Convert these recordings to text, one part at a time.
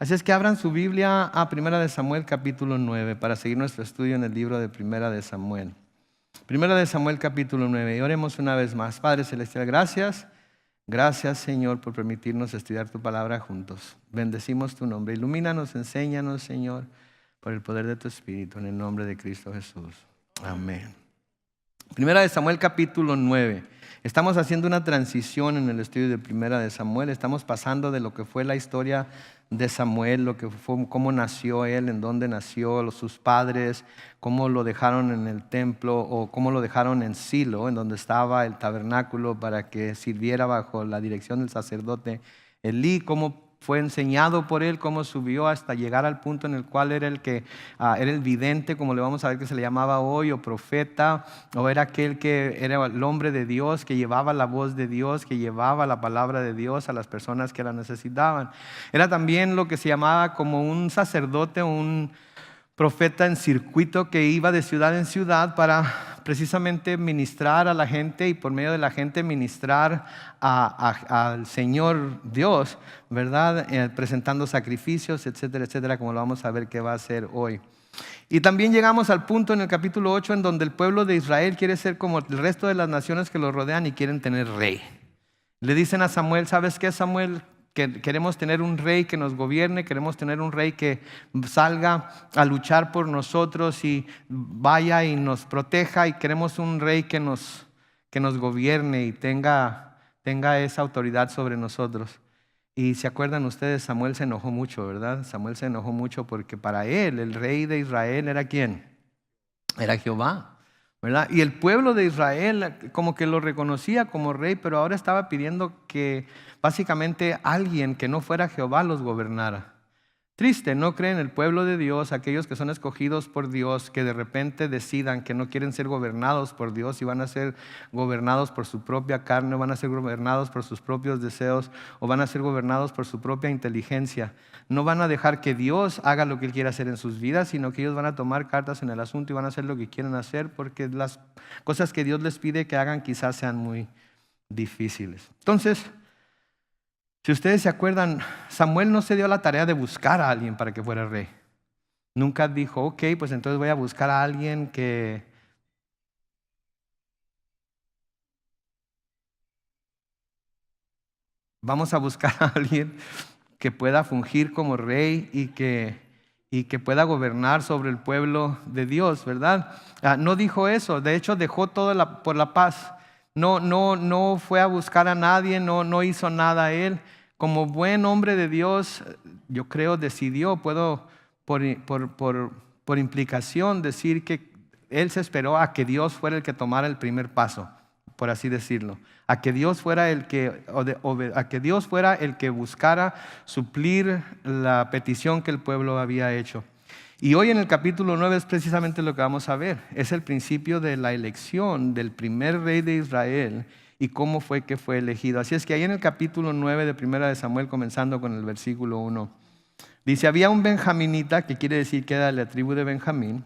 Así es que abran su Biblia a Primera de Samuel capítulo 9 para seguir nuestro estudio en el libro de Primera de Samuel. Primera de Samuel capítulo 9. Y oremos una vez más. Padre Celestial, gracias. Gracias, Señor, por permitirnos estudiar tu palabra juntos. Bendecimos tu nombre. Ilumínanos, enséñanos, Señor, por el poder de tu Espíritu, en el nombre de Cristo Jesús. Amén. Primera de Samuel capítulo 9. Estamos haciendo una transición en el estudio de Primera de Samuel. Estamos pasando de lo que fue la historia de Samuel, lo que fue, cómo nació él, en dónde nació, sus padres, cómo lo dejaron en el templo o cómo lo dejaron en Silo, en donde estaba el tabernáculo para que sirviera bajo la dirección del sacerdote Elí, cómo fue enseñado por él, cómo subió hasta llegar al punto en el cual era era el vidente, como le vamos a ver que se le llamaba hoy, o profeta, o era aquel que era el hombre de Dios, que llevaba la voz de Dios, que llevaba la palabra de Dios a las personas que la necesitaban. Era también lo que se llamaba como un sacerdote, un profeta en circuito que iba de ciudad en ciudad para precisamente ministrar a la gente y por medio de la gente ministrar al Señor Dios, ¿verdad? Presentando sacrificios, etcétera, etcétera, como lo vamos a ver que va a hacer hoy. Y también llegamos al punto en el capítulo 8 en donde el pueblo de Israel quiere ser como el resto de las naciones que lo rodean y quieren tener rey. Le dicen a Samuel, ¿sabes qué, Samuel? Que queremos tener un rey que nos gobierne, queremos tener un rey que salga a luchar por nosotros y vaya y nos proteja, y queremos un rey que nos gobierne y tenga esa autoridad sobre nosotros. Y se acuerdan ustedes, Samuel se enojó mucho, ¿verdad? Samuel se enojó mucho porque para él el rey de Israel era ¿quién? Era Jehová, ¿verdad? Y el pueblo de Israel como que lo reconocía como rey, pero ahora estaba pidiendo que básicamente alguien que no fuera Jehová los gobernara. Triste, ¿no creen? El pueblo de Dios, aquellos que son escogidos por Dios, que de repente decidan que no quieren ser gobernados por Dios y van a ser gobernados por su propia carne, van a ser gobernados por sus propios deseos o van a ser gobernados por su propia inteligencia. No van a dejar que Dios haga lo que Él quiere hacer en sus vidas, sino que ellos van a tomar cartas en el asunto y van a hacer lo que quieren hacer porque las cosas que Dios les pide que hagan quizás sean muy difíciles. Entonces, si ustedes se acuerdan, Samuel no se dio la tarea de buscar a alguien para que fuera rey. Nunca dijo, ok, pues entonces voy a buscar a alguien que vamos a buscar a alguien que pueda fungir como rey y que pueda gobernar sobre el pueblo de Dios, ¿verdad? No dijo eso, de hecho dejó todo por la paz. No fue a buscar a nadie, no hizo nada él. Como buen hombre de Dios, yo creo decidió, puedo por implicación decir que él se esperó a que Dios fuera el que tomara el primer paso, por así decirlo, a que Dios fuera el que buscara suplir la petición que el pueblo había hecho. Y hoy en el capítulo 9 es precisamente lo que vamos a ver. Es el principio de la elección del primer rey de Israel y cómo fue que fue elegido. Así es que ahí en el capítulo 9 de Primera de Samuel, comenzando con el versículo 1, dice, había un benjaminita, que quiere decir que era de la tribu de Benjamín,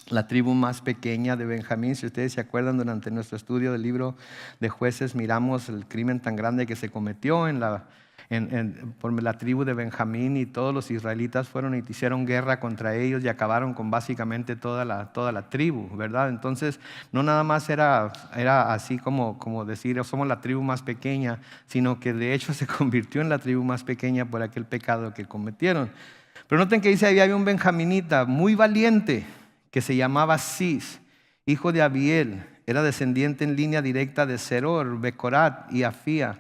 la tribu más pequeña de Benjamín. Si ustedes se acuerdan, durante nuestro estudio del libro de Jueces miramos el crimen tan grande que se cometió por la tribu de Benjamín, y todos los israelitas fueron y hicieron guerra contra ellos y acabaron con básicamente toda la tribu, ¿verdad? Entonces no nada más era así como decir somos la tribu más pequeña, sino que de hecho se convirtió en la tribu más pequeña por aquel pecado que cometieron. Pero noten que dice, ahí había un benjaminita muy valiente que se llamaba Cis, hijo de Abiel, era descendiente en línea directa de Seror, Becorat y Afía.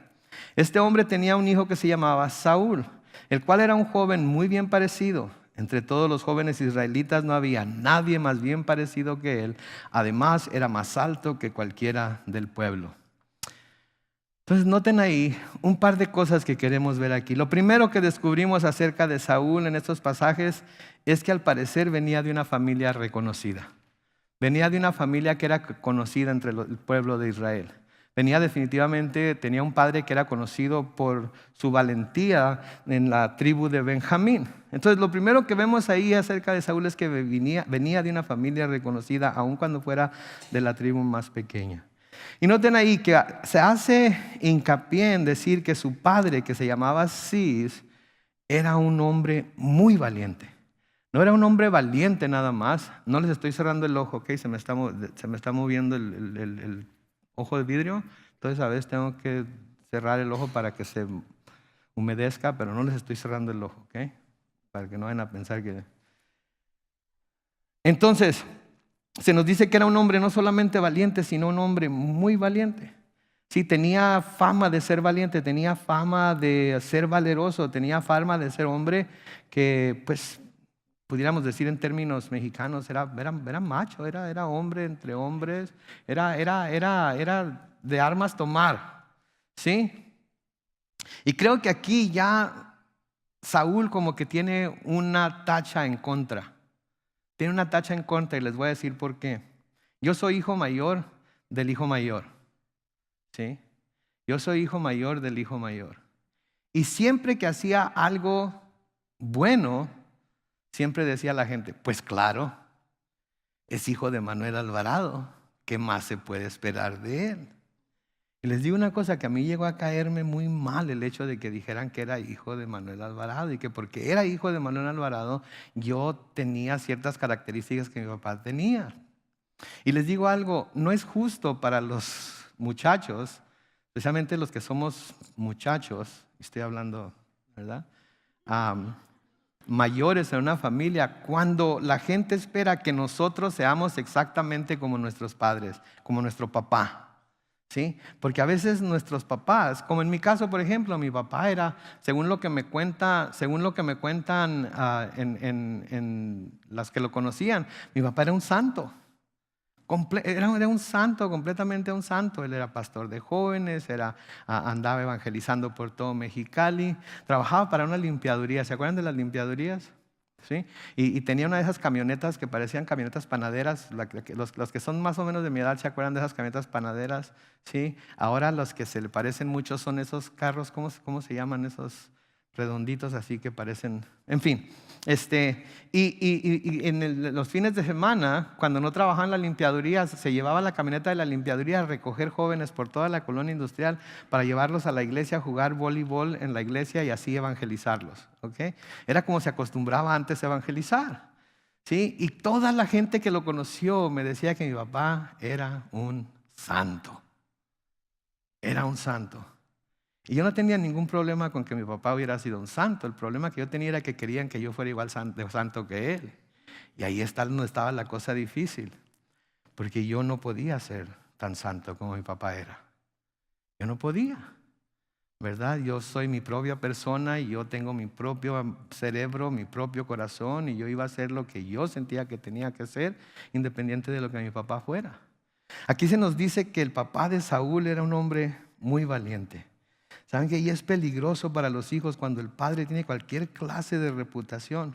Este hombre tenía un hijo que se llamaba Saúl, el cual era un joven muy bien parecido. Entre todos los jóvenes israelitas no había nadie más bien parecido que él. Además, era más alto que cualquiera del pueblo. Entonces, noten ahí un par de cosas que queremos ver aquí. Lo primero que descubrimos acerca de Saúl en estos pasajes es que al parecer venía de una familia reconocida. Venía de una familia que era conocida entre el pueblo de Israel. Tenía un padre que era conocido por su valentía en la tribu de Benjamín. Entonces, lo primero que vemos ahí acerca de Saúl es que venía de una familia reconocida, aun cuando fuera de la tribu más pequeña. Y noten ahí que se hace hincapié en decir que su padre, que se llamaba Cis, era un hombre muy valiente. No era un hombre valiente nada más. No les estoy cerrando el ojo, ¿ok? Se me está moviendo el ojo de vidrio. Entonces a veces tengo que cerrar el ojo para que se humedezca, pero no les estoy cerrando el ojo, ¿ok? Para que no vayan a pensar que... Entonces, se nos dice que era un hombre no solamente valiente, sino un hombre muy valiente. Sí, tenía fama de ser valiente, tenía fama de ser valeroso, tenía fama de ser hombre que, pues, pudiéramos decir en términos mexicanos, era macho, era hombre entre hombres, era de armas tomar, ¿sí? Y creo que aquí ya Saúl como que tiene una tacha en contra. Tiene una tacha en contra y les voy a decir por qué. Yo soy hijo mayor del hijo mayor, ¿sí? Yo soy hijo mayor del hijo mayor. Y siempre que hacía algo bueno, siempre decía la gente, pues claro, es hijo de Manuel Alvarado, ¿qué más se puede esperar de él? Y les digo una cosa, que a mí llegó a caerme muy mal el hecho de que dijeran que era hijo de Manuel Alvarado y que porque era hijo de Manuel Alvarado yo tenía ciertas características que mi papá tenía. Y les digo algo, no es justo para los muchachos, especialmente los que somos muchachos, estoy hablando, ¿verdad? Mayores en una familia, cuando la gente espera que nosotros seamos exactamente como nuestros padres, como nuestro papá. ¿Sí? Porque a veces nuestros papás, como en mi caso, por ejemplo, mi papá era, según lo que me cuentan en las que lo conocían, mi papá era un santo. Era un santo, completamente un santo. Él era pastor de jóvenes, andaba evangelizando por todo Mexicali, trabajaba para una limpiaduría. ¿Se acuerdan de las limpiadurías? ¿Sí? Y tenía una de esas camionetas que parecían camionetas panaderas. Los que son más o menos de mi edad se acuerdan de esas camionetas panaderas. ¿Sí? Ahora los que se le parecen mucho son esos carros, ¿cómo se llaman esos redonditos así que parecen? En fin, y en los fines de semana, cuando no trabajaba en la limpiaduría, se llevaba la camioneta de la limpiaduría a recoger jóvenes por toda la colonia industrial para llevarlos a la iglesia a jugar voleibol en la iglesia y así evangelizarlos. ¿Okay? Era como se acostumbraba antes a evangelizar. ¿Sí? Y toda la gente que lo conoció me decía que mi papá era un santo. Era un santo. Y yo no tenía ningún problema con que mi papá hubiera sido un santo. El problema que yo tenía era que querían que yo fuera igual de santo que él. Y ahí no estaba la cosa difícil. Porque yo no podía ser tan santo como mi papá era. Yo no podía. ¿Verdad? Yo soy mi propia persona y yo tengo mi propio cerebro, mi propio corazón y yo iba a hacer lo que yo sentía que tenía que hacer, independiente de lo que mi papá fuera. Aquí se nos dice que el papá de Saúl era un hombre muy valiente. ¿Saben que? Y es peligroso para los hijos cuando el padre tiene cualquier clase de reputación,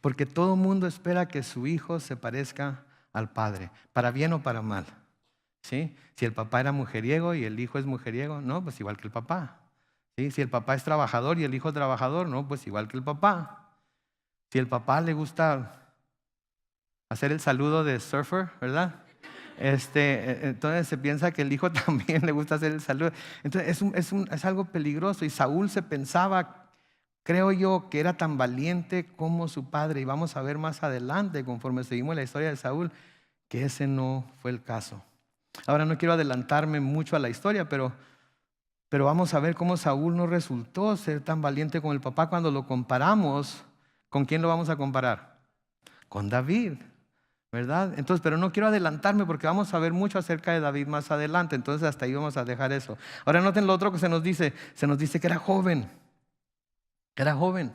porque todo el mundo espera que su hijo se parezca al padre, para bien o para mal. ¿Sí? Si el papá era mujeriego y el hijo es mujeriego, no, pues igual que el papá. ¿Sí? Si el papá es trabajador y el hijo es trabajador, no, pues igual que el papá. Si el papá le gusta hacer el saludo de surfer, ¿verdad? Entonces se piensa que el hijo también le gusta hacer el saludo. Entonces es algo peligroso. Y Saúl se pensaba, creo yo, que era tan valiente como su padre. Y vamos a ver más adelante, conforme seguimos la historia de Saúl, que ese no fue el caso. Ahora no quiero adelantarme mucho a la historia, pero vamos a ver cómo Saúl no resultó ser tan valiente como el papá cuando lo comparamos. ¿Con quién lo vamos a comparar? Con David, ¿verdad? Entonces, pero no quiero adelantarme porque vamos a ver mucho acerca de David más adelante. Entonces hasta ahí vamos a dejar eso. Ahora noten lo otro que se nos dice que era joven. Era joven.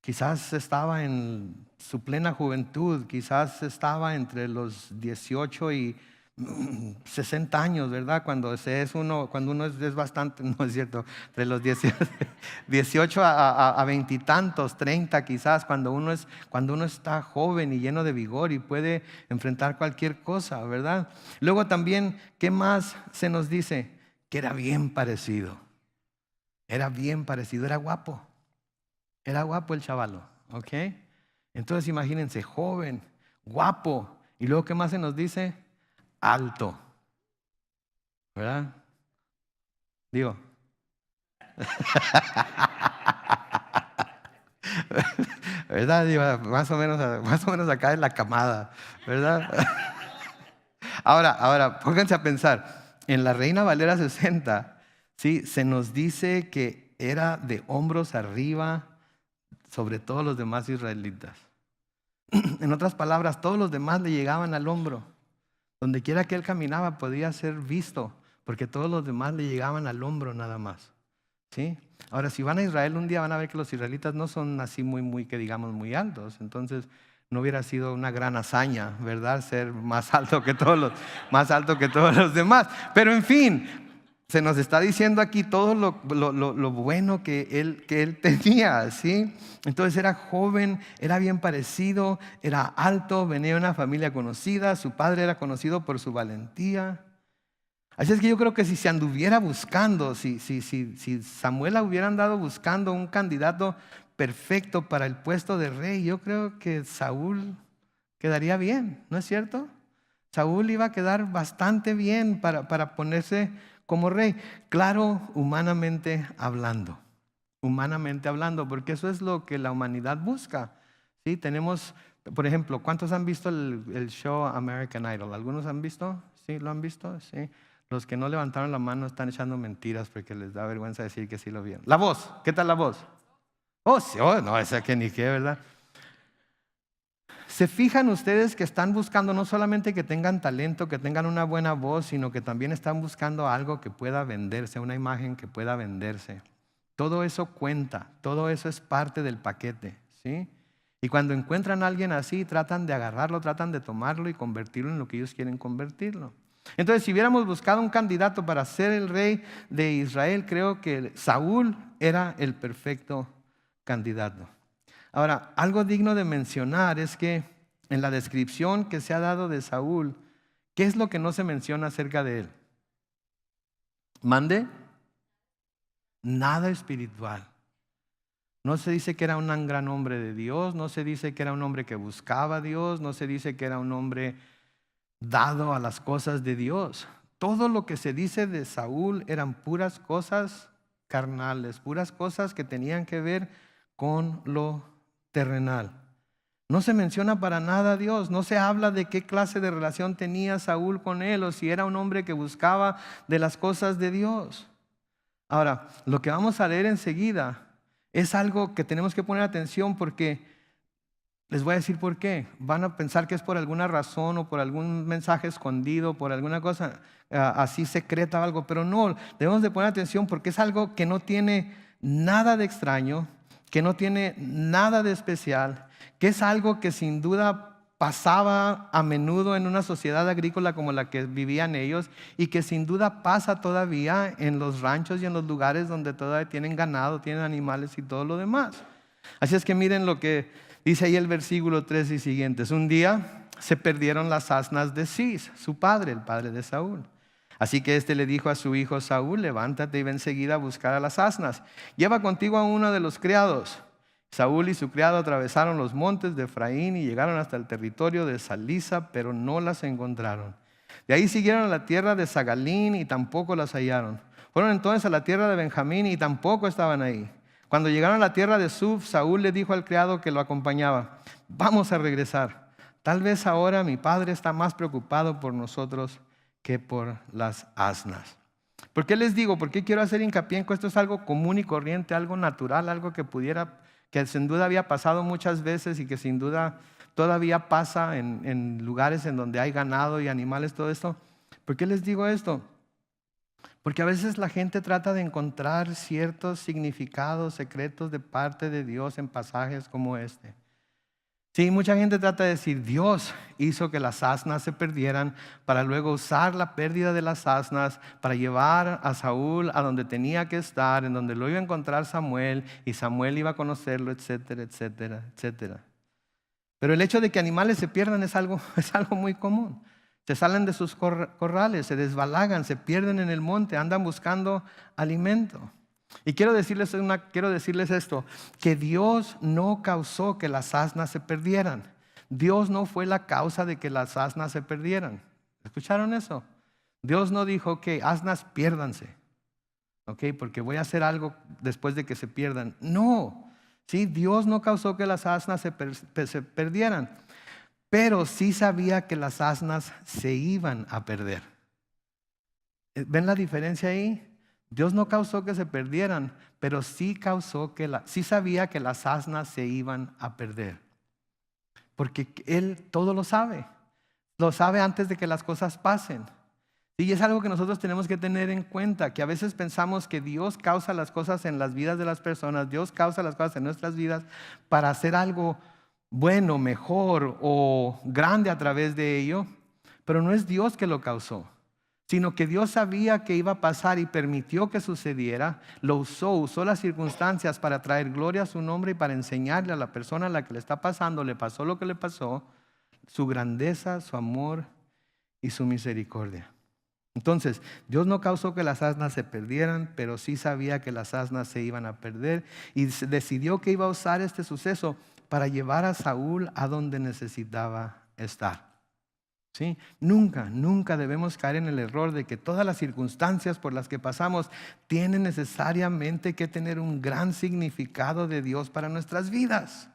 Quizás estaba en su plena juventud, quizás estaba entre los 18 y 60 años, ¿verdad? Cuando uno es bastante, no es cierto, entre los 18 a 20 y tantos, 30 quizás, cuando uno está joven y lleno de vigor y puede enfrentar cualquier cosa, ¿verdad? Luego también, ¿qué más se nos dice? Que era bien parecido, era guapo. Era guapo el chavalo, ¿ok? Entonces imagínense, joven, guapo. Y luego, ¿qué más se nos dice? Alto. ¿Verdad? Digo. ¿verdad? Digo, más o menos acá es la camada, ¿verdad? Ahora, pónganse a pensar, en la Reina Valera 60, ¿sí? Se nos dice que era de hombros arriba sobre todos los demás israelitas. En otras palabras, todos los demás le llegaban al hombro. Donde quiera que él caminaba podía ser visto, porque todos los demás le llegaban al hombro nada más. ¿Sí? Ahora, si van a Israel un día van a ver que los israelitas no son así muy, que digamos, muy altos. Entonces, no hubiera sido una gran hazaña, ¿verdad? Ser más alto que más alto que todos los demás. Pero en fin, se nos está diciendo aquí todo lo bueno que él tenía, ¿sí? Entonces era joven, era bien parecido, era alto, venía de una familia conocida, su padre era conocido por su valentía. Así es que yo creo que si se anduviera buscando, si Samuel hubiera andado buscando un candidato perfecto para el puesto de rey, yo creo que Saúl quedaría bien, ¿no es cierto? Saúl iba a quedar bastante bien para ponerse como rey. Claro, humanamente hablando, porque eso es lo que la humanidad busca. ¿Sí? Tenemos, por ejemplo, ¿cuántos han visto el show American Idol? ¿Algunos han visto? ¿Sí? ¿Lo han visto? Sí. Los que no levantaron la mano están echando mentiras porque les da vergüenza decir que sí lo vieron. La Voz, ¿qué tal La Voz? Oh, sí, oh, no, esa que ni qué, ¿verdad? ¿Se fijan ustedes que están buscando no solamente que tengan talento, que tengan una buena voz, sino que también están buscando algo que pueda venderse, una imagen que pueda venderse? Todo eso cuenta, todo eso es parte del paquete, ¿sí? Y cuando encuentran a alguien así, tratan de agarrarlo, tratan de tomarlo y convertirlo en lo que ellos quieren convertirlo. Entonces, si hubiéramos buscado un candidato para ser el rey de Israel, creo que Saúl era el perfecto candidato. Ahora, algo digno de mencionar es que en la descripción que se ha dado de Saúl, ¿qué es lo que no se menciona acerca de él? ¿Mande? Nada espiritual. No se dice que era un gran hombre de Dios, no se dice que era un hombre que buscaba a Dios, no se dice que era un hombre dado a las cosas de Dios. Todo lo que se dice de Saúl eran puras cosas carnales, puras cosas que tenían que ver con lo terrenal. No se menciona para nada a Dios, no se habla de qué clase de relación tenía Saúl con él o si era un hombre que buscaba de las cosas de Dios. Ahora, lo que vamos a leer enseguida es algo que tenemos que poner atención porque les voy a decir por qué. Van a pensar que es por alguna razón o por algún mensaje escondido, por alguna cosa así secreta o algo, pero no, debemos de poner atención porque es algo que no tiene nada de extraño, que no tiene nada de especial, que es algo que sin duda pasaba a menudo en una sociedad agrícola como la que vivían ellos y que sin duda pasa todavía en los ranchos y en los lugares donde todavía tienen ganado, tienen animales y todo lo demás. Así es que miren lo que dice ahí el versículo 3 y siguientes. Un día se perdieron las asnas de Cis, su padre, el padre de Saúl. Así que éste le dijo a su hijo Saúl: levántate y ve enseguida a buscar a las asnas. Lleva contigo a uno de los criados. Saúl y su criado atravesaron los montes de Efraín y llegaron hasta el territorio de Salisa, pero no las encontraron. De ahí siguieron a la tierra de Sagalín y tampoco las hallaron. Fueron entonces a la tierra de Benjamín y tampoco estaban ahí. Cuando llegaron a la tierra de Suf, Saúl le dijo al criado que lo acompañaba: vamos a regresar. Tal vez ahora mi padre está más preocupado por nosotros que por las asnas. ¿Por qué les digo? ¿Por qué quiero hacer hincapié en que esto es algo común y corriente, algo natural, algo que sin duda había pasado muchas veces y que sin duda todavía pasa en lugares en donde hay ganado y animales, todo esto? ¿Por qué les digo esto? Porque a veces la gente trata de encontrar ciertos significados secretos de parte de Dios en pasajes como este. Sí, mucha gente trata de decir: Dios hizo que las asnas se perdieran para luego usar la pérdida de las asnas para llevar a Saúl a donde tenía que estar, en donde lo iba a encontrar Samuel y Samuel iba a conocerlo, etcétera, etcétera, etcétera. Pero el hecho de que animales se pierdan es algo muy común. Se salen de sus corrales, se desbalagan, se pierden en el monte, andan buscando alimento. Y quiero decirles esto, que Dios no causó que las asnas se perdieran. Dios no fue la causa de que las asnas se perdieran. ¿Escucharon eso? Dios no dijo que asnas piérdanse, porque voy a hacer algo después de que se pierdan. No, ¿Sí? Dios no causó que las asnas se perdieran, pero sí sabía que las asnas se iban a perder. ¿Ven la diferencia ahí? Dios no causó que se perdieran, pero sí sí sabía que las asnas se iban a perder. Porque Él todo lo sabe. Lo sabe antes de que las cosas pasen. Y es algo que nosotros tenemos que tener en cuenta, que a veces pensamos que Dios causa las cosas en las vidas de las personas, Dios causa las cosas en nuestras vidas para hacer algo bueno, mejor o grande a través de ello, pero no es Dios que lo causó, sino que Dios sabía que iba a pasar y permitió que sucediera, lo usó las circunstancias para traer gloria a su nombre y para enseñarle a la persona a la que le está pasando, le pasó lo que le pasó, su grandeza, su amor y su misericordia. Entonces, Dios no causó que las asnas se perdieran, pero sí sabía que las asnas se iban a perder y decidió que iba a usar este suceso para llevar a Saúl a donde necesitaba estar. ¿Sí? Nunca debemos caer en el error de que todas las circunstancias por las que pasamos tienen necesariamente que tener un gran significado de Dios para nuestras vidas.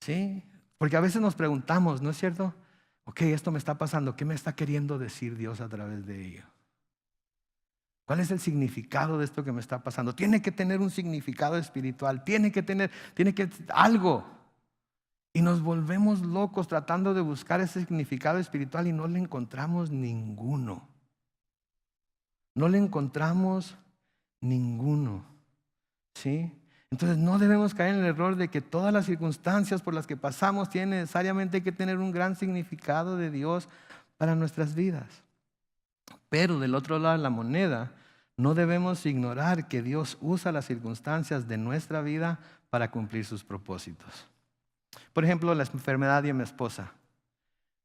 ¿Sí? Porque a veces nos preguntamos, ¿no es cierto? Ok, esto me está pasando, ¿qué me está queriendo decir Dios a través de ello? ¿Cuál es el significado de esto que me está pasando? Tiene que tener un significado espiritual, tiene que algo. Y nos volvemos locos tratando de buscar ese significado espiritual y no le encontramos ninguno. No le encontramos ninguno. ¿Sí? Entonces no debemos caer en el error de que todas las circunstancias por las que pasamos tienen necesariamente que tener un gran significado de Dios para nuestras vidas. Pero del otro lado de la moneda, no debemos ignorar que Dios usa las circunstancias de nuestra vida para cumplir sus propósitos. Por ejemplo, la enfermedad de mi esposa.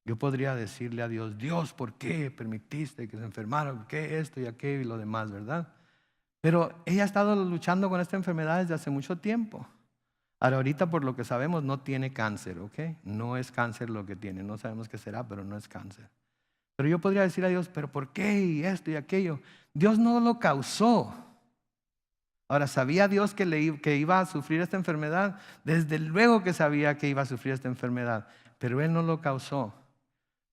Yo podría decirle a Dios, Dios, ¿por qué permitiste que se enfermara? ¿Por qué esto y aquello y lo demás, verdad? Pero ella ha estado luchando con esta enfermedad desde hace mucho tiempo. Ahorita, por lo que sabemos, no tiene cáncer, ¿ok? No es cáncer lo que tiene, no sabemos qué será, pero no es cáncer. Pero yo podría decir a Dios, ¿pero por qué? Y esto y aquello. Dios no lo causó. Ahora, ¿sabía Dios que iba a sufrir esta enfermedad? Desde luego que sabía que iba a sufrir esta enfermedad, pero Él no lo causó.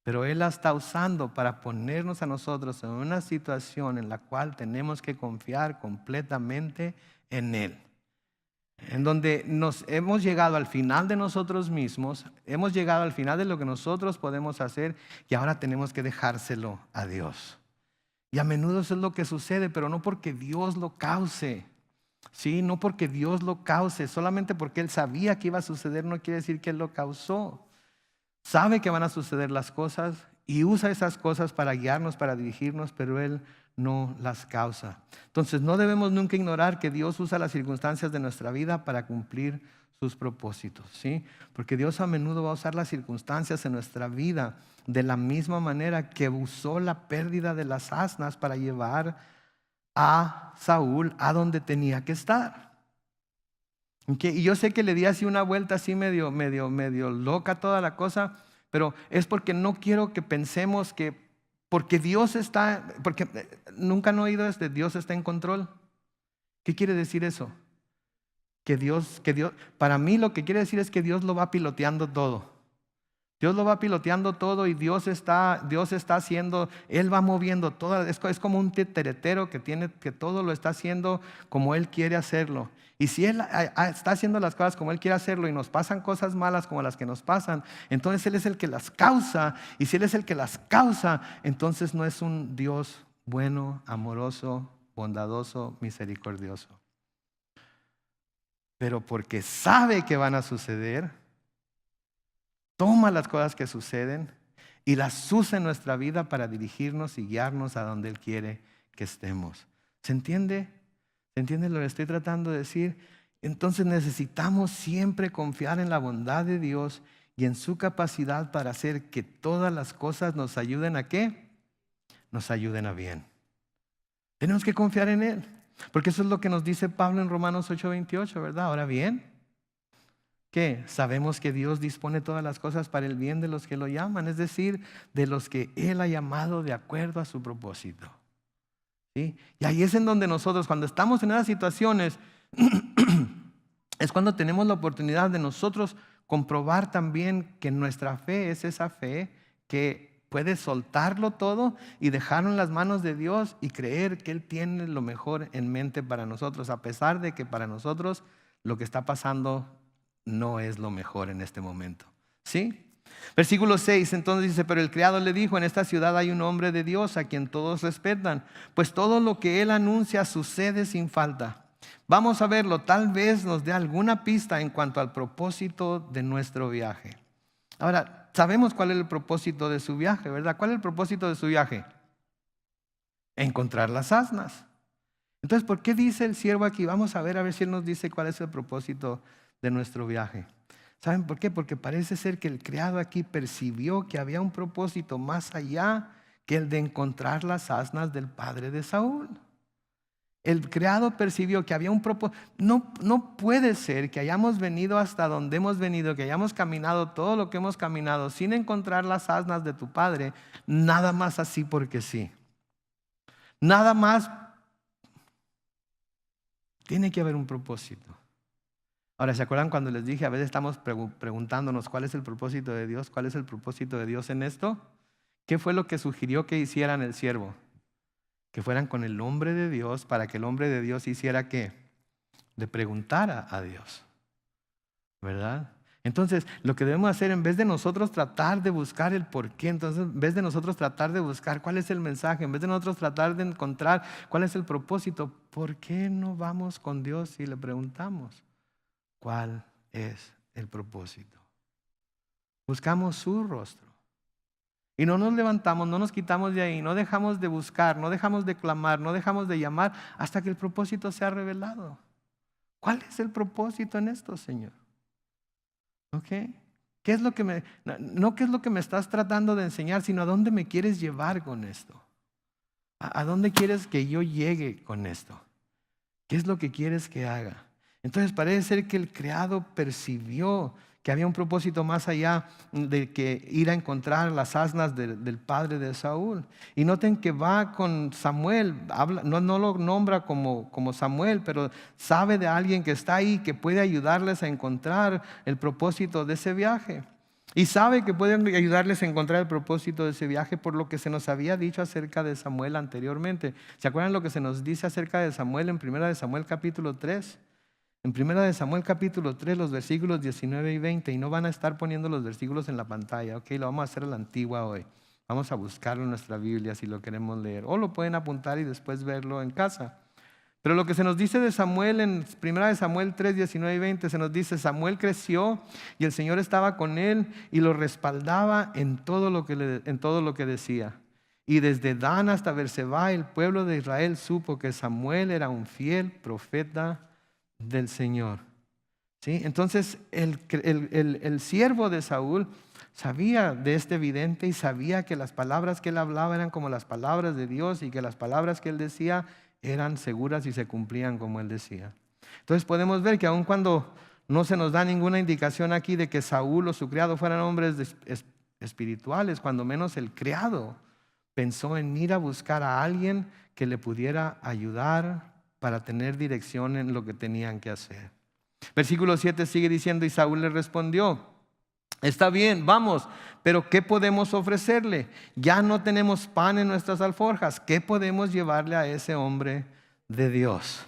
Pero Él la está usando para ponernos a nosotros en una situación en la cual tenemos que confiar completamente en Él. En donde nos hemos llegado al final de nosotros mismos, hemos llegado al final de lo que nosotros podemos hacer y ahora tenemos que dejárselo a Dios. Y a menudo eso es lo que sucede, pero no porque Dios lo cause. Sí, no porque Dios lo cause, solamente porque Él sabía que iba a suceder no quiere decir que Él lo causó. Sabe que van a suceder las cosas y usa esas cosas para guiarnos, para dirigirnos, pero Él no las causa. Entonces no debemos nunca ignorar que Dios usa las circunstancias de nuestra vida para cumplir sus propósitos, ¿sí? Porque Dios a menudo va a usar las circunstancias en nuestra vida de la misma manera que usó la pérdida de las asnas para llevar a Saúl a donde tenía que estar. Okay. Y yo sé que le di así una vuelta así medio loca toda la cosa, pero es porque no quiero que pensemos que porque nunca han oído Dios está en control. ¿Qué quiere decir eso? Que Dios, para mí lo que quiere decir es que Dios lo va piloteando todo. Dios lo va piloteando todo y Dios está haciendo, Él va moviendo todo. Es como un titeretero que todo lo está haciendo como Él quiere hacerlo. Y si Él está haciendo las cosas como Él quiere hacerlo y nos pasan cosas malas como las que nos pasan, entonces Él es el que las causa. Y si Él es el que las causa, entonces no es un Dios bueno, amoroso, bondadoso, misericordioso. Pero porque sabe que van a suceder, toma las cosas que suceden y las usa en nuestra vida para dirigirnos y guiarnos a donde Él quiere que estemos. ¿Se entiende? ¿Se entiende lo que estoy tratando de decir? Entonces necesitamos siempre confiar en la bondad de Dios y en su capacidad para hacer que todas las cosas nos ayuden ¿a qué? Nos ayuden a bien. Tenemos que confiar en Él, porque eso es lo que nos dice Pablo en Romanos 8:28, ¿verdad? Ahora bien, ¿qué? Sabemos que Dios dispone todas las cosas para el bien de los que lo llaman, es decir, de los que Él ha llamado de acuerdo a su propósito. ¿Sí? Y ahí es en donde nosotros, cuando estamos en esas situaciones, es cuando tenemos la oportunidad de nosotros comprobar también que nuestra fe es esa fe que puede soltarlo todo y dejarlo en las manos de Dios y creer que Él tiene lo mejor en mente para nosotros, a pesar de que para nosotros lo que está pasando no es lo mejor en este momento. ¿Sí? Versículo 6, entonces dice, pero el criado le dijo, en esta ciudad hay un hombre de Dios a quien todos respetan, pues todo lo que él anuncia sucede sin falta. Vamos a verlo, tal vez nos dé alguna pista en cuanto al propósito de nuestro viaje. Ahora, sabemos cuál es el propósito de su viaje, ¿verdad? ¿Cuál es el propósito de su viaje? Encontrar las asnas. Entonces, ¿por qué dice el siervo aquí? Vamos a ver si él nos dice cuál es el propósito de nuestro viaje. ¿Saben por qué? Porque parece ser que el criado aquí percibió que había un propósito más allá que el de encontrar las asnas del padre de Saúl. El criado percibió que había un propósito. No puede ser que hayamos venido hasta donde hemos venido, que hayamos caminado todo lo que hemos caminado sin encontrar las asnas de tu padre, nada más así porque sí. Nada más. Tiene que haber un propósito. Ahora, ¿se acuerdan cuando les dije, a veces estamos preguntándonos cuál es el propósito de Dios? ¿Cuál es el propósito de Dios en esto? ¿Qué fue lo que sugirió que hicieran el siervo? Que fueran con el hombre de Dios para que el hombre de Dios hiciera ¿qué? Le preguntara a Dios, ¿verdad? Entonces, lo que debemos hacer, en vez de nosotros tratar de buscar el por qué, entonces, en vez de nosotros tratar de buscar cuál es el mensaje, en vez de nosotros tratar de encontrar cuál es el propósito, ¿por qué no vamos con Dios y le preguntamos cuál es el propósito? Buscamos su rostro. Y no nos levantamos, no nos quitamos de ahí, no dejamos de buscar, no dejamos de clamar, no dejamos de llamar hasta que el propósito sea revelado. ¿Cuál es el propósito en esto, Señor? ¿Ok? ¿Qué es lo que no qué es lo que me estás tratando de enseñar, sino a dónde me quieres llevar con esto? ¿A dónde quieres que yo llegue con esto? ¿Qué es lo que quieres que haga? Entonces parece ser que el criado percibió que había un propósito más allá de que ir a encontrar las asnas del padre de Saúl. Y noten que va con Samuel, no lo nombra como Samuel, pero sabe de alguien que está ahí, que puede ayudarles a encontrar el propósito de ese viaje. Y sabe que pueden ayudarles a encontrar el propósito de ese viaje por lo que se nos había dicho acerca de Samuel anteriormente. ¿Se acuerdan lo que se nos dice acerca de Samuel en 1 de Samuel capítulo 3? En 1 de Samuel capítulo 3, los versículos 19 y 20, y no van a estar poniendo los versículos en la pantalla, ok, lo vamos a hacer a la antigua hoy. Vamos a buscarlo en nuestra Biblia si lo queremos leer, o lo pueden apuntar y después verlo en casa. Pero lo que se nos dice de Samuel en 1 de Samuel 3, 19 y 20, se nos dice, Samuel creció y el Señor estaba con él y lo respaldaba en todo lo que decía. Y desde Dan hasta Berseba, el pueblo de Israel supo que Samuel era un fiel profeta del Señor. ¿Sí? Entonces el siervo de Saúl sabía de este vidente y sabía que las palabras que él hablaba eran como las palabras de Dios y que las palabras que él decía eran seguras y se cumplían como él decía. Entonces podemos ver que aun cuando no se nos da ninguna indicación aquí de que Saúl o su criado fueran hombres espirituales, cuando menos el criado pensó en ir a buscar a alguien que le pudiera ayudar para tener dirección en lo que tenían que hacer. Versículo 7 sigue diciendo, y Saúl le respondió, está bien, vamos, pero ¿qué podemos ofrecerle? Ya no tenemos pan en nuestras alforjas, ¿qué podemos llevarle a ese hombre de Dios?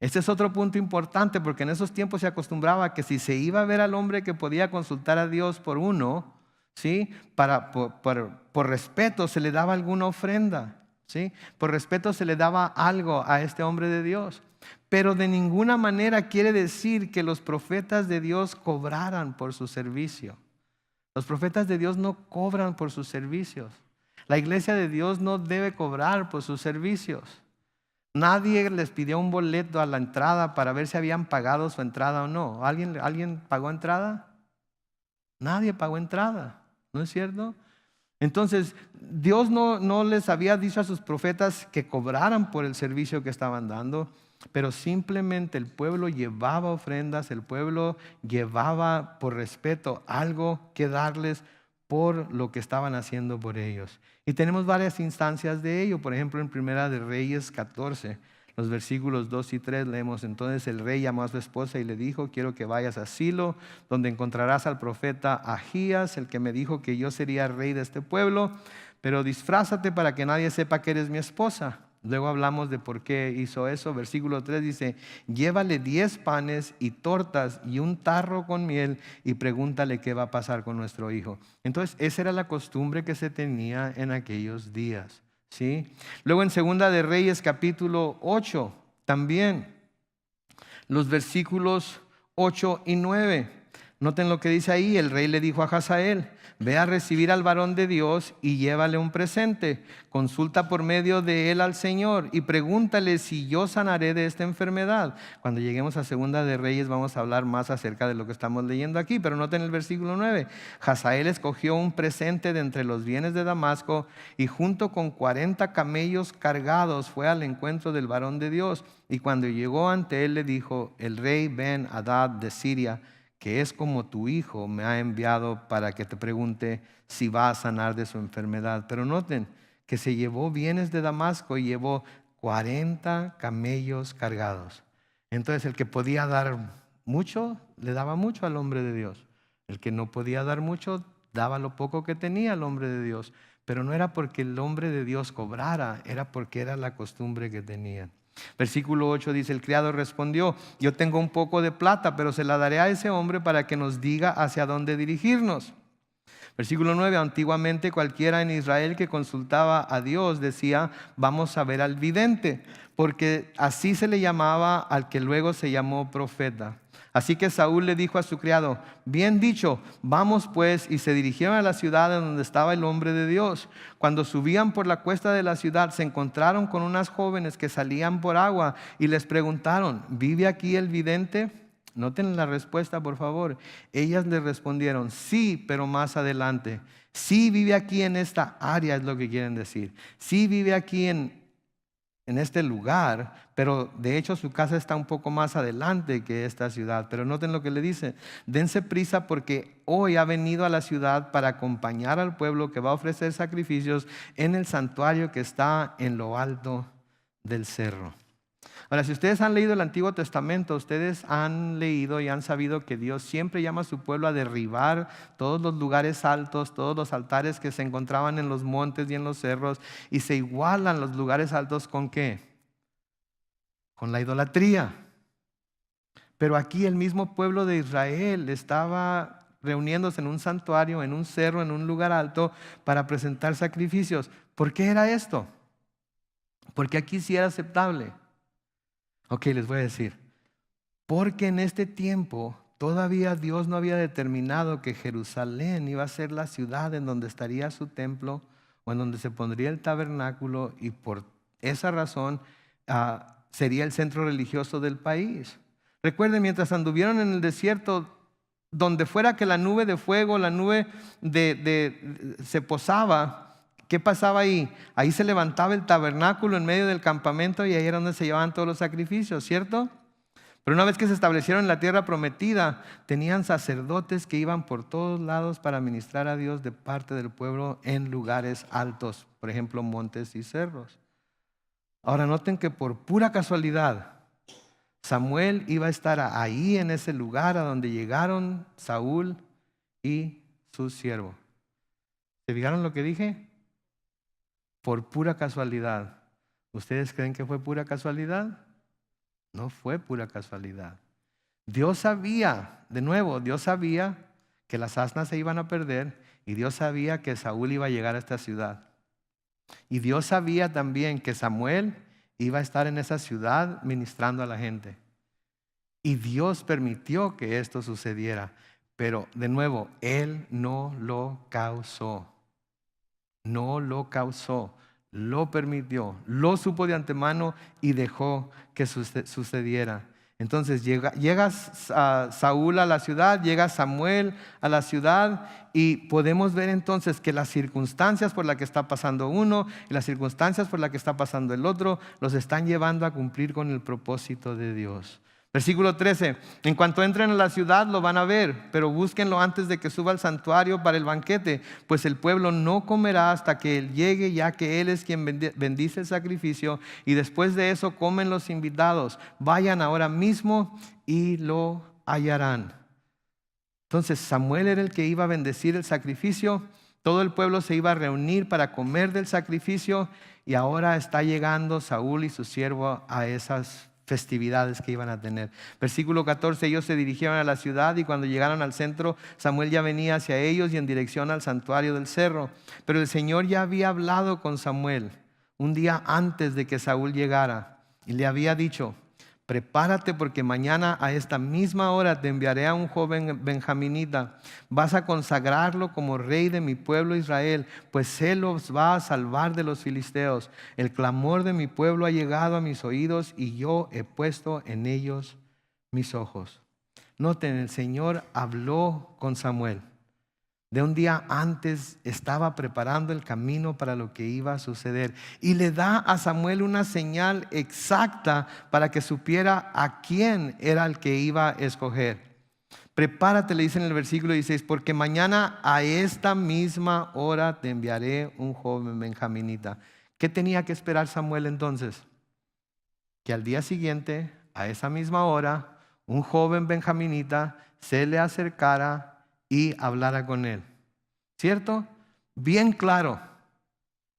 Este es otro punto importante porque en esos tiempos se acostumbraba que si se iba a ver al hombre que podía consultar a Dios por uno, ¿sí? Por respeto se le daba alguna ofrenda. ¿Sí? Por respeto se le daba algo a este hombre de Dios, pero de ninguna manera quiere decir que los profetas de Dios cobraran por su servicio. Los profetas de Dios no cobran por sus servicios. La iglesia de Dios no debe cobrar por sus servicios. Nadie les pidió un boleto a la entrada para ver si habían pagado su entrada o no. ¿Alguien pagó entrada? Nadie pagó entrada, ¿no es cierto? Entonces, Dios no les había dicho a sus profetas que cobraran por el servicio que estaban dando, pero simplemente el pueblo llevaba ofrendas, el pueblo llevaba por respeto algo que darles por lo que estaban haciendo por ellos. Y tenemos varias instancias de ello. Por ejemplo, en Primera de Reyes 14, Los versículos 2 y 3 leemos: entonces el rey llamó a su esposa y le dijo: quiero que vayas a Silo, donde encontrarás al profeta Ahías, el que me dijo que yo sería rey de este pueblo, pero disfrázate para que nadie sepa que eres mi esposa. Luego hablamos de por qué hizo eso. Versículo 3 dice: llévale 10 panes y tortas y un tarro con miel y pregúntale qué va a pasar con nuestro hijo. Entonces esa era la costumbre que se tenía en aquellos días, ¿sí? Luego en Segunda de Reyes capítulo 8 también, los versículos 8 y 9. Noten lo que dice ahí: el rey le dijo a Hazael: ve a recibir al varón de Dios y llévale un presente. Consulta por medio de él al Señor y pregúntale si yo sanaré de esta enfermedad. Cuando lleguemos a Segunda de Reyes vamos a hablar más acerca de lo que estamos leyendo aquí, pero noten el versículo 9. Hazael escogió un presente de entre los bienes de Damasco y junto con 40 camellos cargados fue al encuentro del varón de Dios. Y cuando llegó ante él le dijo: el rey Ben Hadad de Siria, que es como tu hijo, me ha enviado para que te pregunte si va a sanar de su enfermedad. Pero noten que se llevó bienes de Damasco y llevó 40 camellos cargados. Entonces el que podía dar mucho, le daba mucho al hombre de Dios. El que no podía dar mucho, daba lo poco que tenía al hombre de Dios. Pero no era porque el hombre de Dios cobrara, era porque era la costumbre que tenían. Versículo 8 dice: el criado respondió: yo tengo un poco de plata, pero se la daré a ese hombre para que nos diga hacia dónde dirigirnos. Versículo 9: antiguamente cualquiera en Israel que consultaba a Dios decía: vamos a ver al vidente, porque así se le llamaba al que luego se llamó profeta. Así que Saúl le dijo a su criado: bien dicho, vamos pues. Y se dirigieron a la ciudad en donde estaba el hombre de Dios. Cuando subían por la cuesta de la ciudad, se encontraron con unas jóvenes que salían por agua y les preguntaron: ¿vive aquí el vidente? Noten la respuesta, por favor. Ellas le respondieron: sí, pero más adelante. Sí vive aquí en esta área, es lo que quieren decir. Sí vive aquí en este lugar, pero de hecho su casa está un poco más adelante que esta ciudad. Pero noten lo que le dice: dense prisa porque hoy ha venido a la ciudad para acompañar al pueblo que va a ofrecer sacrificios en el santuario que está en lo alto del cerro. Ahora, si ustedes han leído el Antiguo Testamento, ustedes han leído y han sabido que Dios siempre llama a su pueblo a derribar todos los lugares altos, todos los altares que se encontraban en los montes y en los cerros, y se igualan los lugares altos ¿con qué? Con la idolatría. Pero aquí el mismo pueblo de Israel estaba reuniéndose en un santuario, en un cerro, en un lugar alto para presentar sacrificios. ¿Por qué era esto? Porque aquí sí era aceptable. Ok, les voy a decir: porque en este tiempo todavía Dios no había determinado que Jerusalén iba a ser la ciudad en donde estaría su templo o en donde se pondría el tabernáculo, y por esa razón sería el centro religioso del país. Recuerden, mientras anduvieron en el desierto, donde fuera que la nube de fuego, la nube se posaba, ¿qué pasaba ahí? Ahí se levantaba el tabernáculo en medio del campamento y ahí era donde se llevaban todos los sacrificios, ¿cierto? Pero una vez que se establecieron en la tierra prometida, tenían sacerdotes que iban por todos lados para ministrar a Dios de parte del pueblo en lugares altos, por ejemplo, montes y cerros. Ahora noten que por pura casualidad, Samuel iba a estar ahí en ese lugar a donde llegaron Saúl y su siervo. ¿Se fijaron lo que dije? Por pura casualidad. ¿Ustedes creen que fue pura casualidad? No fue pura casualidad. Dios sabía, de nuevo, Dios sabía que las asnas se iban a perder, y Dios sabía que Saúl iba a llegar a esta ciudad. Y Dios sabía también que Samuel iba a estar en esa ciudad ministrando a la gente. Y Dios permitió que esto sucediera. Pero de nuevo, Él no lo causó. No lo causó, lo permitió, lo supo de antemano y dejó que sucediera. Entonces llega Saúl a la ciudad, llega Samuel a la ciudad, y podemos ver entonces que las circunstancias por las que está pasando uno y las circunstancias por las que está pasando el otro los están llevando a cumplir con el propósito de Dios. Versículo 13, en cuanto entren a la ciudad lo van a ver, pero búsquenlo antes de que suba al santuario para el banquete, pues el pueblo no comerá hasta que él llegue, ya que él es quien bendice el sacrificio, y después de eso comen los invitados. Vayan ahora mismo y lo hallarán. Entonces Samuel era el que iba a bendecir el sacrificio, todo el pueblo se iba a reunir para comer del sacrificio, y ahora está llegando Saúl y su siervo a esas festividades que iban a tener. Versículo 14, ellos se dirigieron a la ciudad y cuando llegaron al centro, Samuel ya venía hacia ellos y en dirección al santuario del cerro. Pero el Señor ya había hablado con Samuel un día antes de que Saúl llegara y le había dicho: prepárate porque mañana a esta misma hora te enviaré a un joven benjaminita. Vas a consagrarlo como rey de mi pueblo Israel, pues él los va a salvar de los filisteos. El clamor de mi pueblo ha llegado a mis oídos y yo he puesto en ellos mis ojos. Noten, el Señor habló con Samuel. De un día antes estaba preparando el camino para lo que iba a suceder. Y le da a Samuel una señal exacta para que supiera a quién era el que iba a escoger. Prepárate, le dice en el versículo 16, porque mañana a esta misma hora te enviaré un joven benjaminita. ¿Qué tenía que esperar Samuel entonces? Que al día siguiente, a esa misma hora, un joven benjaminita se le acercara y hablara con él. ¿Cierto? Bien claro,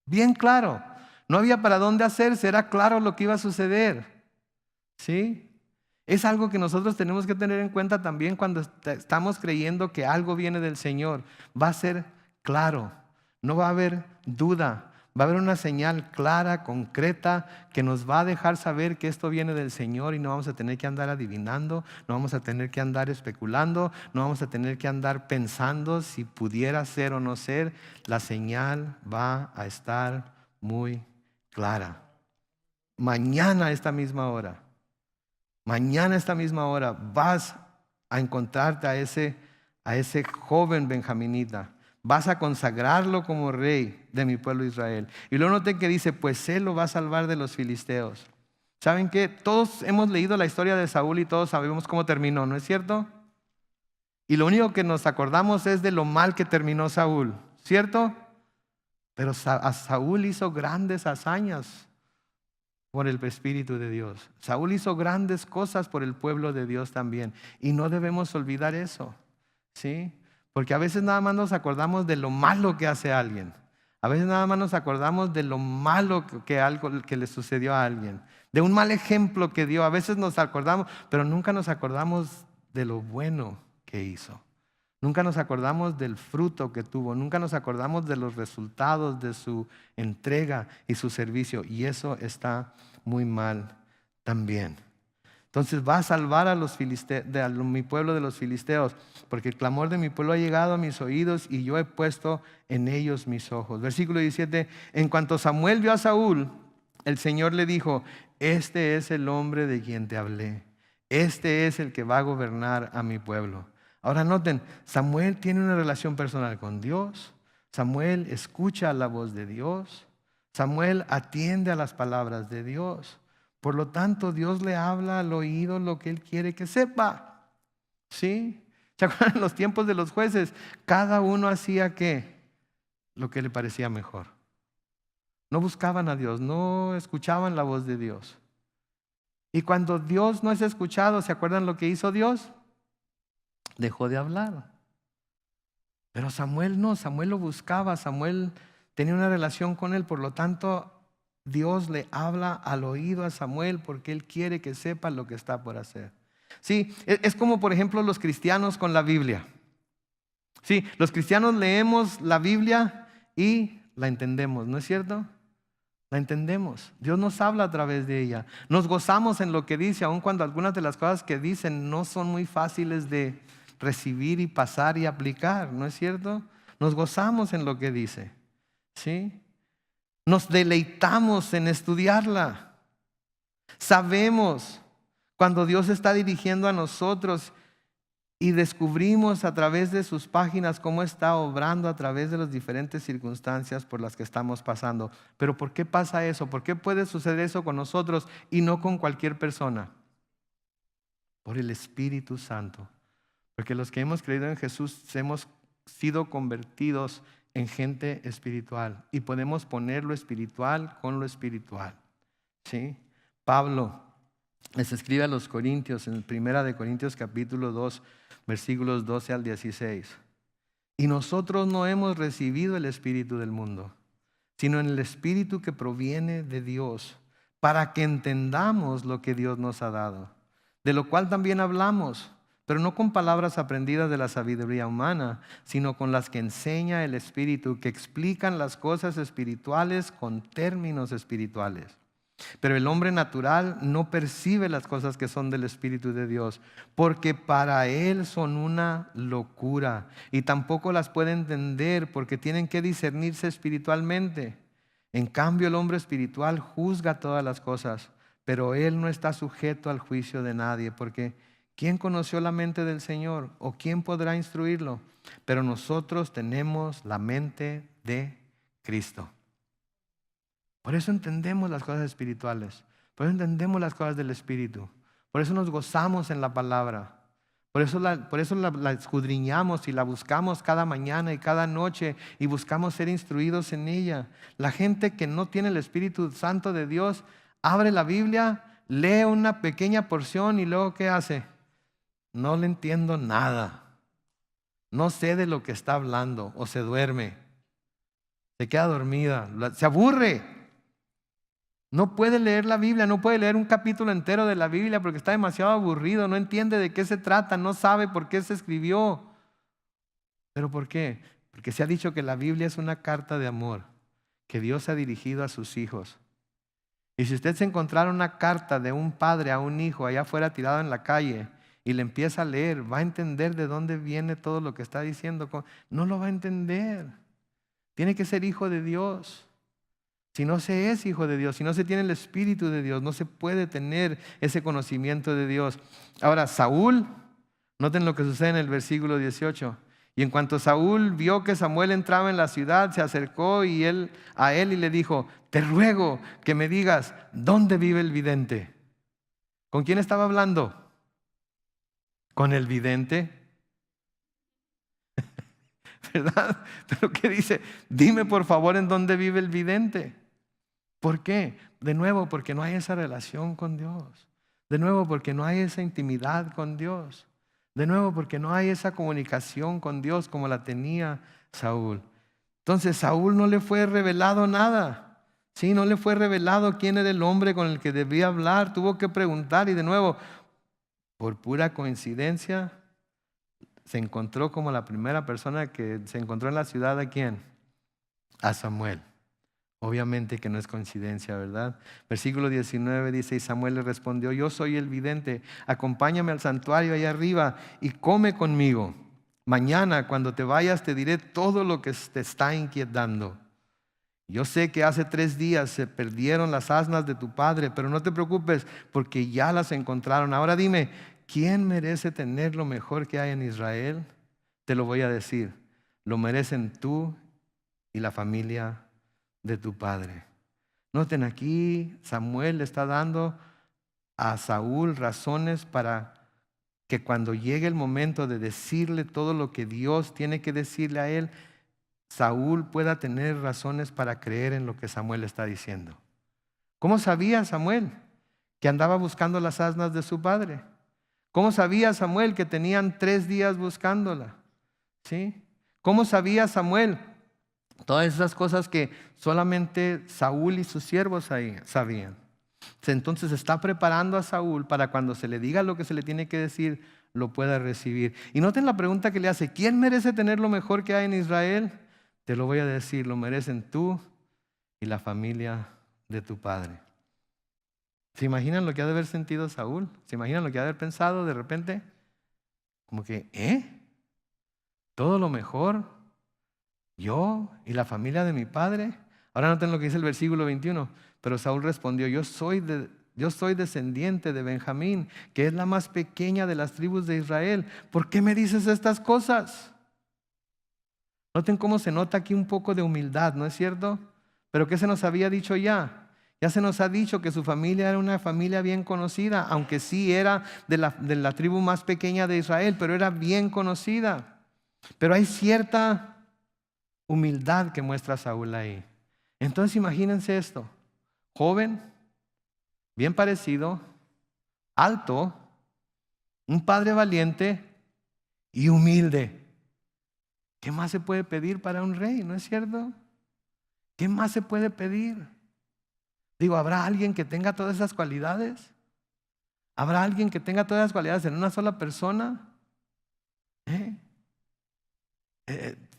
bien claro. No había para dónde hacerse, era claro lo que iba a suceder. ¿Sí? Es algo que nosotros tenemos que tener en cuenta también cuando estamos creyendo que algo viene del Señor. Va a ser claro, no va a haber duda. Va a haber una señal clara, concreta, que nos va a dejar saber que esto viene del Señor y no vamos a tener que andar adivinando, no vamos a tener que andar especulando, no vamos a tener que andar pensando si pudiera ser o no ser. La señal va a estar muy clara. Mañana a esta misma hora vas a encontrarte a ese joven benjaminita. Vas a consagrarlo como rey de mi pueblo Israel. Y luego noten que dice, pues él lo va a salvar de los filisteos. ¿Saben qué? Todos hemos leído la historia de Saúl y todos sabemos cómo terminó, ¿no es cierto? Y lo único que nos acordamos es de lo mal que terminó Saúl, ¿cierto? Pero Saúl hizo grandes hazañas por el Espíritu de Dios. Saúl hizo grandes cosas por el pueblo de Dios también. Y no debemos olvidar eso, ¿sí? Porque a veces nada más nos acordamos de lo malo que hace alguien. A veces nada más nos acordamos de lo malo que algo que le sucedió a alguien. De un mal ejemplo que dio. A veces nos acordamos, pero nunca nos acordamos de lo bueno que hizo. Nunca nos acordamos del fruto que tuvo. Nunca nos acordamos de los resultados de su entrega y su servicio. Y eso está muy mal también. Entonces va a salvar a los filisteos, a mi pueblo de los filisteos, porque el clamor de mi pueblo ha llegado a mis oídos y yo he puesto en ellos mis ojos. Versículo 17, en cuanto Samuel vio a Saúl, el Señor le dijo: este es el hombre de quien te hablé. Este es el que va a gobernar a mi pueblo. Ahora noten, Samuel tiene una relación personal con Dios. Samuel escucha la voz de Dios. Samuel atiende a las palabras de Dios. Por lo tanto, Dios le habla al oído lo que Él quiere que sepa. ¿Sí? ¿Se acuerdan los tiempos de los jueces? Cada uno hacía ¿qué? Lo que le parecía mejor. No buscaban a Dios, no escuchaban la voz de Dios. Y cuando Dios no es escuchado, ¿se acuerdan lo que hizo Dios? Dejó de hablar. Pero Samuel no, Samuel lo buscaba, Samuel tenía una relación con Él, por lo tanto Dios le habla al oído a Samuel porque Él quiere que sepa lo que está por hacer. Sí, es como por ejemplo los cristianos con la Biblia. Sí, los cristianos leemos la Biblia y la entendemos, ¿no es cierto? La entendemos. Dios nos habla a través de ella. Nos gozamos en lo que dice, aun cuando algunas de las cosas que dicen no son muy fáciles de recibir y pasar y aplicar, ¿no es cierto? Nos gozamos en lo que dice. ¿Sí? Nos deleitamos en estudiarla. Sabemos cuando Dios está dirigiendo a nosotros y descubrimos a través de sus páginas cómo está obrando a través de las diferentes circunstancias por las que estamos pasando. Pero ¿por qué pasa eso? ¿Por qué puede suceder eso con nosotros y no con cualquier persona? por el Espíritu Santo. Porque los que hemos creído en Jesús hemos sido convertidos en gente espiritual y podemos poner lo espiritual con lo espiritual. ¿Sí? Pablo les escribe a los Corintios en 1 Corintios capítulo 2, versículos 12 al 16. Y nosotros no hemos recibido el espíritu del mundo, sino en el espíritu que proviene de Dios, para que entendamos lo que Dios nos ha dado, de lo cual también hablamos, pero no con palabras aprendidas de la sabiduría humana, sino con las que enseña el Espíritu, que explican las cosas espirituales con términos espirituales. Pero el hombre natural no percibe las cosas que son del Espíritu de Dios, porque para él son una locura, y tampoco las puede entender porque tienen que discernirse espiritualmente. En cambio, el hombre espiritual juzga todas las cosas, pero él no está sujeto al juicio de nadie, porque ¿quién conoció la mente del Señor? ¿O quién podrá instruirlo? Pero nosotros tenemos la mente de Cristo. Por eso entendemos las cosas espirituales, por eso entendemos las cosas del Espíritu, por eso nos gozamos en la palabra, por eso la escudriñamos y la buscamos cada mañana y cada noche y buscamos ser instruidos en ella. La gente que no tiene el Espíritu Santo de Dios abre la Biblia, lee una pequeña porción y luego ¿qué hace? No le entiendo nada, no sé de lo que está hablando, o se duerme, se queda dormida, se aburre. No puede leer la Biblia, no puede leer un capítulo entero de la Biblia porque está demasiado aburrido, no entiende de qué se trata, no sabe por qué se escribió. ¿Pero por qué? Porque se ha dicho que la Biblia es una carta de amor que Dios ha dirigido a sus hijos. Y si usted se encontrara una carta de un padre a un hijo allá afuera tirado en la calle y le empieza a leer, va a entender de dónde viene todo lo que está diciendo. No lo va a entender. Tiene que ser hijo de Dios. Si no se es hijo de Dios, si no se tiene el Espíritu de Dios, no se puede tener ese conocimiento de Dios. Ahora, Saúl, noten lo que sucede en el versículo 18. Y en cuanto Saúl vio que Samuel entraba en la ciudad, se acercó a él y le dijo: te ruego que me digas, ¿dónde vive el vidente? ¿Con quién estaba hablando? ¿Con el vidente? ¿Verdad? Pero ¿qué dice? Dime por favor en dónde vive el vidente. ¿Por qué? De nuevo, porque no hay esa relación con Dios. De nuevo, porque no hay esa intimidad con Dios. De nuevo, porque no hay esa comunicación con Dios como la tenía Saúl. Entonces, Saúl no le fue revelado nada. Sí, no le fue revelado quién era el hombre con el que debía hablar. Tuvo que preguntar y de nuevo, por pura coincidencia, se encontró como la primera persona que se encontró en la ciudad. ¿A quién? A Samuel. Obviamente que no es coincidencia, ¿verdad? Versículo 19 dice: y Samuel le respondió: yo soy el vidente, acompáñame al santuario allá arriba y come conmigo. Mañana cuando te vayas te diré todo lo que te está inquietando. Yo sé que hace 3 días se perdieron las asnas de tu padre, pero no te preocupes porque ya las encontraron. Ahora dime, ¿quién merece tener lo mejor que hay en Israel? Te lo voy a decir, lo merecen tú y la familia de tu padre. Noten, aquí Samuel le está dando a Saúl razones para que cuando llegue el momento de decirle todo lo que Dios tiene que decirle a él, Saúl pueda tener razones para creer en lo que Samuel está diciendo. ¿Cómo sabía Samuel que andaba buscando las asnas de su padre? ¿Cómo sabía Samuel que tenían 3 días buscándola? ¿Sí? ¿Cómo sabía Samuel todas esas cosas que solamente Saúl y sus siervos sabían? Entonces está preparando a Saúl para cuando se le diga lo que se le tiene que decir, lo pueda recibir. Y noten la pregunta que le hace: ¿quién merece tener lo mejor que hay en Israel? Te lo voy a decir, lo merecen tú y la familia de tu padre. ¿Se imaginan lo que ha de haber sentido Saúl? ¿Se imaginan lo que ha de haber pensado de repente? Como que, ¿todo lo mejor? ¿Yo y la familia de mi padre? Ahora noten lo que dice el versículo 21. Pero Saúl respondió: yo soy descendiente de Benjamín, que es la más pequeña de las tribus de Israel. ¿Por qué me dices estas cosas? Noten cómo se nota aquí un poco de humildad, ¿no es cierto? Pero ¿qué se nos había dicho ya? Ya se nos ha dicho que su familia era una familia bien conocida, aunque sí era de la tribu más pequeña de Israel, pero era bien conocida. Pero hay cierta humildad que muestra Saúl ahí. Entonces imagínense esto: joven, bien parecido, alto, un padre valiente y humilde. ¿Qué más se puede pedir para un rey? ¿No es cierto? ¿Qué más se puede pedir? Digo, ¿habrá alguien que tenga todas esas cualidades? ¿Habrá alguien que tenga todas esas cualidades en una sola persona? ¿Eh?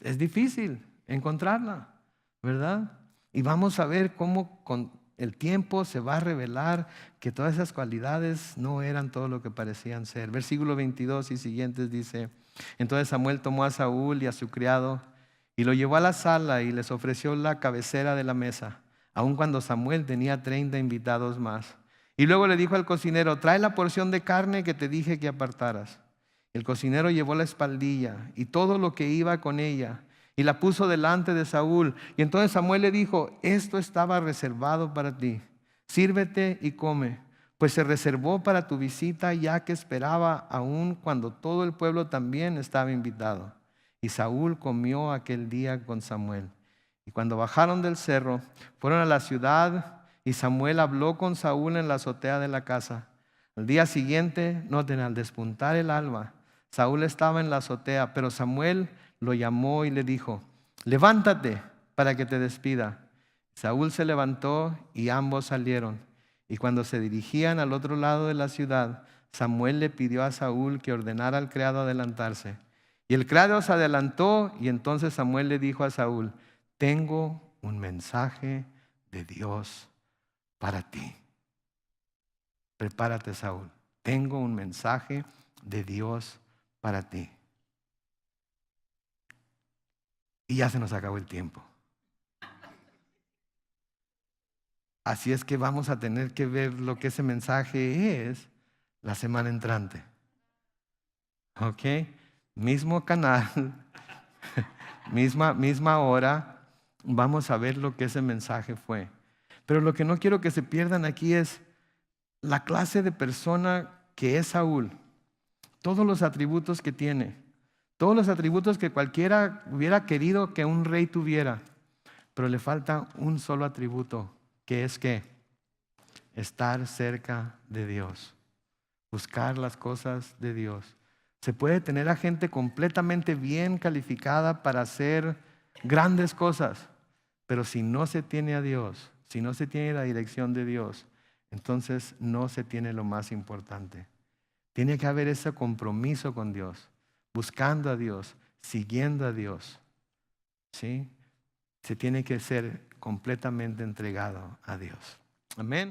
Es difícil encontrarla, ¿verdad? Y vamos a ver cómo con el tiempo se va a revelar que todas esas cualidades no eran todo lo que parecían ser. Versículo 22 y siguientes dice: entonces Samuel tomó a Saúl y a su criado y lo llevó a la sala y les ofreció la cabecera de la mesa, aun cuando Samuel tenía 30 invitados más. Y luego le dijo al cocinero: trae la porción de carne que te dije que apartaras. El cocinero llevó la espaldilla y todo lo que iba con ella y la puso delante de Saúl. Y entonces Samuel le dijo: esto estaba reservado para ti, sírvete y come, pues se reservó para tu visita, ya que esperaba aún cuando todo el pueblo también estaba invitado. Y Saúl comió aquel día con Samuel. Y cuando bajaron del cerro, fueron a la ciudad y Samuel habló con Saúl en la azotea de la casa. Al día siguiente, noten, al despuntar el alba, Saúl estaba en la azotea, pero Samuel lo llamó y le dijo: levántate para que te despida. Saúl se levantó y ambos salieron. Y cuando se dirigían al otro lado de la ciudad, Samuel le pidió a Saúl que ordenara al criado adelantarse. Y el criado se adelantó y entonces Samuel le dijo a Saúl: tengo un mensaje de Dios para ti. Prepárate, Saúl. Tengo un mensaje de Dios para ti. Y ya se nos acabó el tiempo. Así es que vamos a tener que ver lo que ese mensaje es la semana entrante. ¿Ok? Mismo canal, misma hora. Vamos a ver lo que ese mensaje fue. Pero lo que no quiero que se pierdan aquí es la clase de persona que es Saúl. Todos los atributos que tiene. Todos los atributos que cualquiera hubiera querido que un rey tuviera. Pero le falta un solo atributo, que es que estar cerca de Dios. Buscar las cosas de Dios. Se puede tener a gente completamente bien calificada para hacer grandes cosas, pero si no se tiene a Dios, si no se tiene la dirección de Dios, entonces no se tiene lo más importante. Tiene que haber ese compromiso con Dios, buscando a Dios, siguiendo a Dios. ¿Sí? Se tiene que ser completamente entregado a Dios. Amén.